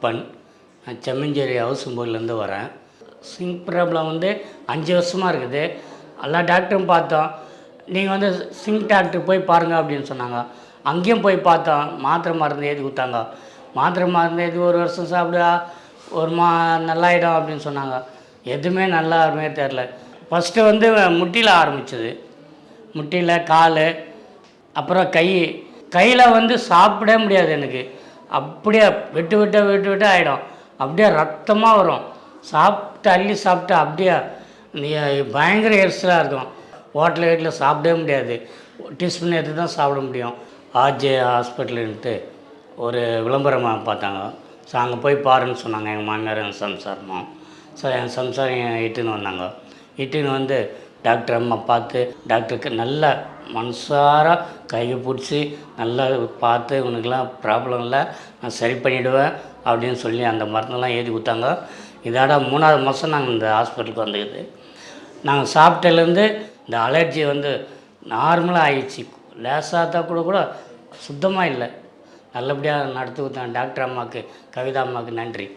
ஐயப்பன். நான் செம்மஞ்சேரி ஹவுசிங் வரேன். Sink problem 5 வருஷமாக இருக்குது. எல்லா டாக்டரும் பார்த்தோம். நீங்கள் சிங்க் டாக்டர் போய் பாருங்கள் அப்படின்னு சொன்னாங்க. அங்கேயும் போய் பார்த்தோம். மாத்திரை மருந்து எழுதி கொடுத்தாங்க. மாத்திரை மருந்து எழுதி 1 வருஷம் சாப்பிடுவா நல்லாயிடும் அப்படின்னு சொன்னாங்க. எதுவுமே நல்லாமே தெரில. ஃபஸ்ட்டு முட்டியில் ஆரம்பிச்சது. முட்டியில், கால், அப்புறம் கையில் சாப்பிடவே முடியாது எனக்கு. அப்படியே விட்டு விட்டு ஆகிடும். அப்படியே ரத்தமாக வரும். அள்ளி சாப்பிட்டு அப்படியே பயங்கர எரிச்சலாக இருக்கும். வீட்டில் சாப்பிடவே முடியாது. டீஸ்பூன் எடுத்து தான் சாப்பிட முடியும். ஆர்ஜே ஹாஸ்பிட்டலுன்ட்டு ஒரு விளம்பரமாக பார்த்தாங்க. அங்கே போய் பாருன்னு சொன்னாங்க. எங்கள் மாமியார் எங்கள் சம்சாரமும். என் சம்சாரம் இட்டுன்னு வந்தாங்க. இட்டுன்னு டாக்டர் அம்மா பார்த்து டாக்டருக்கு நல்ல மனசார கையை பிடிச்சி நல்லா பார்த்து உனக்கெலாம் ப்ராப்ளம் இல்லை, நான் சரி பண்ணிவிடுவேன் அப்படின்னு சொல்லி அந்த மருந்தெல்லாம் எழுதி கொடுத்தாங்க. இதோட 3வது மாதம் நாங்கள் இந்த ஹாஸ்பிட்டலுக்கு வந்துக்குது. நாங்கள் சாப்பிட்டதுலேருந்து இந்த அலர்ஜி நார்மலாக ஆயிடுச்சு. லேசாக கூட சுத்தமாக இல்லை. நல்லபடியாக நடத்தி கொடுத்தாங்க டாக்டர் அம்மாவுக்கு, கவிதா அம்மாவுக்கு நன்றி.